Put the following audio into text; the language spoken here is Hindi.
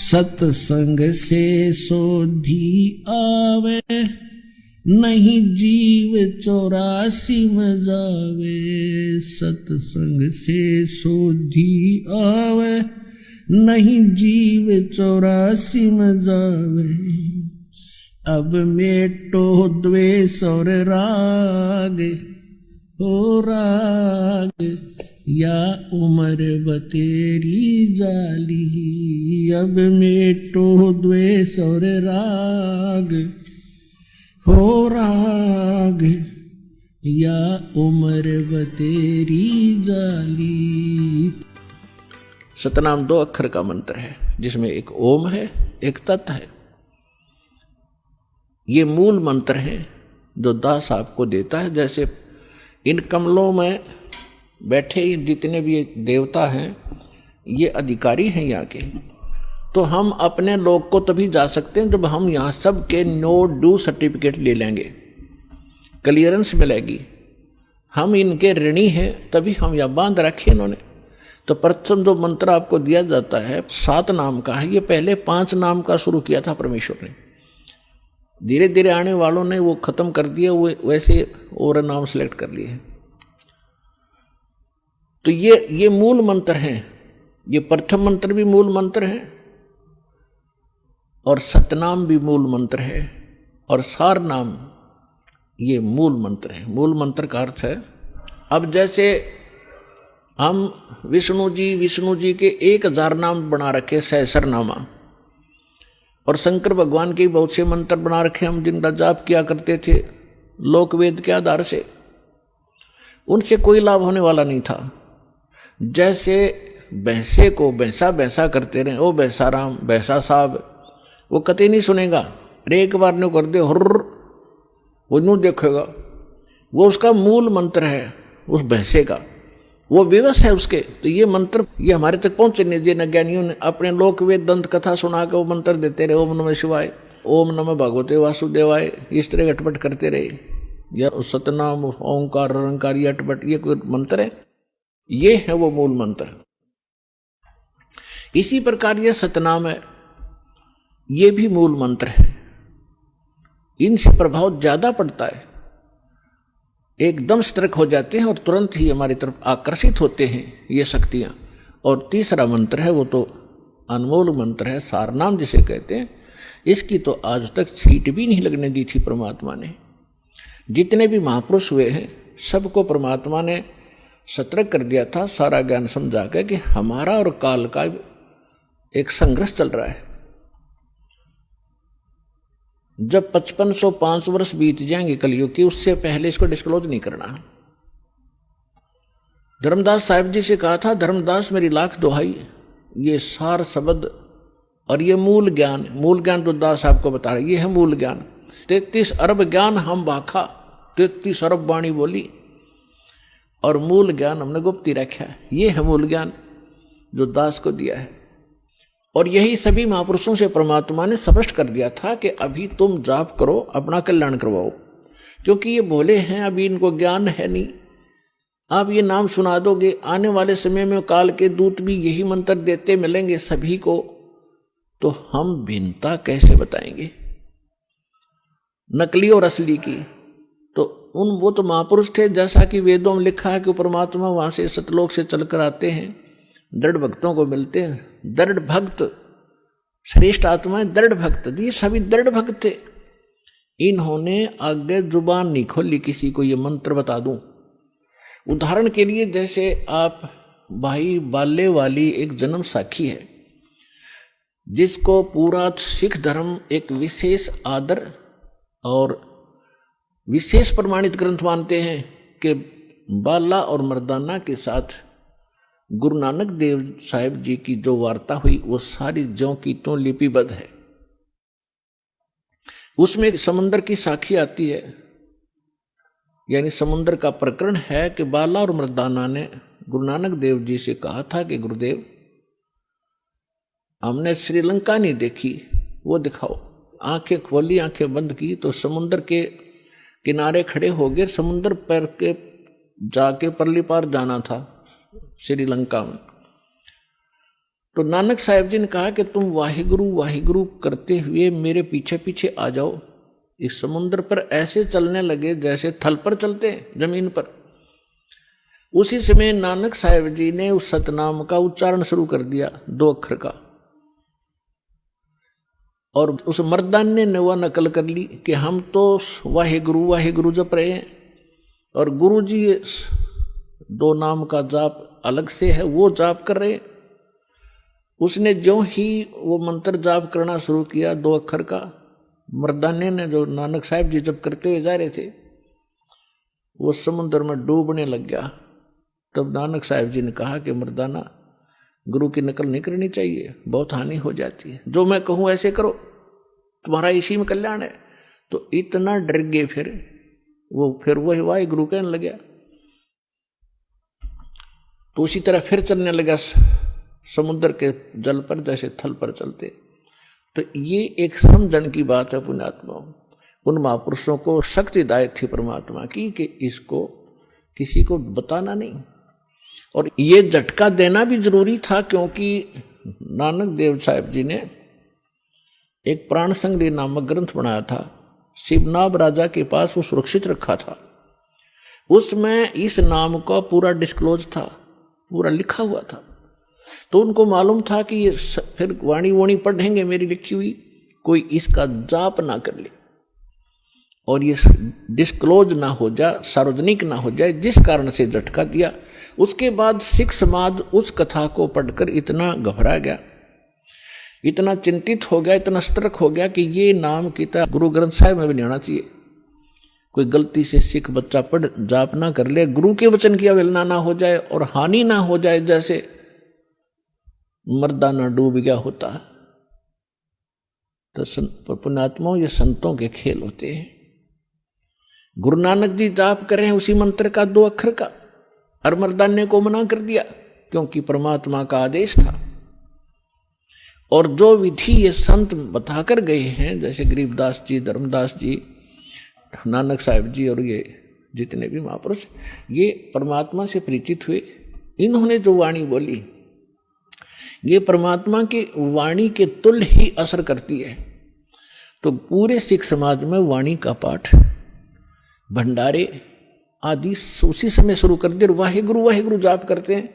सत्संग से सोधी आवे, नहीं जीव 84 में जावे। सत्संग से सोधी आवे, नहीं जीव 84 में जावे। अब मेटो द्वेष और राग, हो राग या उम्र बतेरी जाली। अब मेटो द्वेष और राग, हो राग या उम्र बतेरी जाली। सतनाम 2 अक्षर का मंत्र है, जिसमें एक ओम है, एक तत् है। ये मूल मंत्र है जो दास आपको देता है। जैसे इन कमलों में बैठे जितने भी देवता हैं, ये अधिकारी हैं यहाँ के। तो हम अपने लोग को तभी जा सकते हैं जब हम यहाँ सब के नो डू सर्टिफिकेट ले लेंगे, क्लियरेंस मिलेगी। हम इनके ऋणी हैं, तभी हम यहाँ बांध रखे इन्होंने। तो प्रथम जो मंत्र आपको दिया जाता है 7 नाम का है। ये पहले 5 नाम का शुरू किया था परमेश्वर ने, धीरे धीरे आने वालों ने वो खत्म कर दिया, वो वैसे और नाम सेलेक्ट कर लिए हैं। तो ये मूल मंत्र हैं। ये प्रथम मंत्र भी मूल मंत्र है, और सतनाम भी मूल मंत्र है, और सार नाम ये मूल मंत्र है। मूल मंत्र का अर्थ है, अब जैसे हम विष्णु जी के 1000 नाम बना रखे, सहस्रनामा, और शंकर भगवान के बहुत से मंत्र बना रखे हम, जिनका जाप किया करते थे लोकवेद के आधार से। उनसे कोई लाभ होने वाला नहीं था। जैसे भैंसे को भैंसा भैंसा करते रहे, ओ भैंसा राम, भैंसा साहब, वो कतई नहीं सुनेगा। एक बार ने कर दे हुर्र, वो यूं देखेगा। वो उसका मूल मंत्र है उस भैंसे का, वो विवश है उसके। तो ये मंत्र ये हमारे तक पहुंचे नहीं दिए। न ज्ञानियों ने अपने लोक वेद दंत कथा सुना के वो मंत्र देते रहे, ओम नमः शिवाय, ओम नमः भगवते वासुदेवाय, इस तरह अटपट करते रहे। या सतनाम, ओंकार, रंकार, ये अटपट, ये कोई मंत्र है? ये है वो मूल मंत्र। इसी प्रकार ये सतनाम है, ये भी मूल मंत्र है। इनसे प्रभाव ज्यादा पड़ता है, एकदम सतर्क हो जाते हैं और तुरंत ही हमारी तरफ आकर्षित होते हैं ये शक्तियां। और तीसरा मंत्र है, वो तो अनमोल मंत्र है, सारनाम जिसे कहते हैं। इसकी तो आज तक छींट भी नहीं लगने दी थी परमात्मा ने। जितने भी महापुरुष हुए हैं सबको परमात्मा ने सतर्क कर दिया था, सारा ज्ञान समझा कर कि हमारा और काल का एक संघर्ष चल रहा है। जब 5505 वर्ष बीत जाएंगे कलयुग की, उससे पहले इसको डिस्क्लोज नहीं करना। धर्मदास साहिब जी से कहा था, धर्मदास मेरी लाख दुहाई, ये सार शब्द और ये मूल ज्ञान तो दास आपको बता रहे, ये है मूल ज्ञान। 33 अरब ज्ञान हम भाखा, 33 अरब वाणी बोली, और मूल ज्ञान हमने गुप्ती रखा है। ये है मूल ज्ञान जो दास को दिया है। और यही सभी महापुरुषों से परमात्मा ने स्पष्ट कर दिया था कि अभी तुम जाप करो, अपना कल्याण करवाओ, क्योंकि ये भोले हैं, अभी इनको ज्ञान है नहीं। आप ये नाम सुना दोगे, आने वाले समय में काल के दूत भी यही मंत्र देते मिलेंगे सभी को, तो हम भिन्नता कैसे बताएंगे नकली और असली की? तो वो तो महापुरुष थे, जैसा कि वेदों में लिखा है कि परमात्मा वहां से सतलोक से चलकर आते हैं, दृढ़ भक्तों को मिलते हैं। दृढ़ भक्त श्रेष्ठ आत्माएं, दृढ़ भक्त, ये सभी दृढ़ भक्त थे। इन्होंने आगे जुबान नहीं खोली किसी को ये मंत्र बता दूं। उदाहरण के लिए, जैसे आप भाई बाले वाली एक जन्म साखी है, जिसको पूरा सिख धर्म एक विशेष आदर और विशेष प्रमाणित ग्रंथ मानते हैं कि बाला और मर्दाना के साथ गुरु नानक देव साहिब जी की जो वार्ता हुई वो सारी ज्यों की त्यों लिपिबद्ध है। उसमें एक समुद्र की साखी आती है, यानी समुद्र का प्रकरण है कि बाला और मर्दाना ने गुरु नानक देव जी से कहा था कि गुरुदेव हमने श्रीलंका नहीं देखी, वो दिखाओ। आंखें खोली, आंखें बंद की तो समुद्र के किनारे खड़े हो गए। समुद्र पर के जाके परली पार जाना था श्रीलंका में। तो नानक साहब जी ने कहा कि तुम वाहिगुरु वाहिगुरु करते हुए मेरे पीछे पीछे आ जाओ। इस समुद्र पर ऐसे चलने लगे जैसे थल पर चलते जमीन पर। उसी समय नानक साहब जी ने उस सतनाम का उच्चारण शुरू कर दिया, 2 अक्षर का। और उस मर्दाने ने वह नकल कर ली कि हम तो वाहिगुरु वाहिगुरु जप रहे हैं और गुरु जी 2 नाम का जाप अलग से है वो जाप कर रहे हैं। उसने जो ही वो मंत्र जाप करना शुरू किया 2 अक्षर का, मर्दाने ने जो नानक साहब जी जब करते हुए जा रहे थे वो समुद्र में डूबने लग गया। तब नानक साहब जी ने कहा कि मर्दाना, गुरु की नकल नहीं करनी चाहिए, बहुत हानि हो जाती है, जो मैं कहूँ ऐसे करो, तुम्हारा इसी में कल्याण है। तो इतना डर गए फिर वो वाहि गुरु कहने लग गया। तो उसी तरह फिर चलने लगा समुद्र के जल पर जैसे थल पर चलते। तो ये एक समझण की बात है पुण्यात्मा। उन महापुरुषों को शक्तिदायक थी परमात्मा की कि इसको किसी को बताना नहीं, और ये झटका देना भी जरूरी था, क्योंकि नानक देव साहब जी ने एक प्राण संग्रह नामक ग्रंथ बनाया था, शिवनाभ राजा के पास वो सुरक्षित रखा था। उसमें इस नाम का पूरा डिस्क्लोज था, पूरा लिखा हुआ था। तो उनको मालूम था कि ये फिर वाणी वाणी पढ़ेंगे मेरी लिखी हुई, कोई इसका जाप ना कर ले और ये डिस्क्लोज ना हो जाए, सार्वजनिक ना हो जाए, जिस कारण से झटका दिया। उसके बाद सिख समाज उस कथा को पढ़कर इतना घबरा गया, इतना चिंतित हो गया, इतना सतर्क हो गया कि ये नाम किता गुरु ग्रंथ साहिब में भी नहीं होना चाहिए। कोई गलती से सिख बच्चा पढ़ जाप ना कर ले, गुरु के वचन की अवहेलना ना हो जाए और हानि ना हो जाए, जैसे मर्दाना डूब गया होता। तो पुण्यात्माओं, ये संतों के खेल होते हैं। गुरु नानक जी जाप कर रहे हैं उसी मंत्र का 2 अक्षर का, और मर्दाने को मना कर दिया क्योंकि परमात्मा का आदेश था। और जो विधि ये संत बताकर गए हैं, जैसे गरीबदास जी, धर्मदास जी, नानक साहब जी और ये जितने भी महापुरुष, ये परमात्मा से परिचित हुए। इन्होंने जो वाणी बोली ये परमात्मा की वाणी के तुल्य ही असर करती है। तो पूरे सिख समाज में वाणी का पाठ, भंडारे आदि उसी समय शुरू कर दिए, वाहिगुरु वाहिगुरु जाप करते हैं।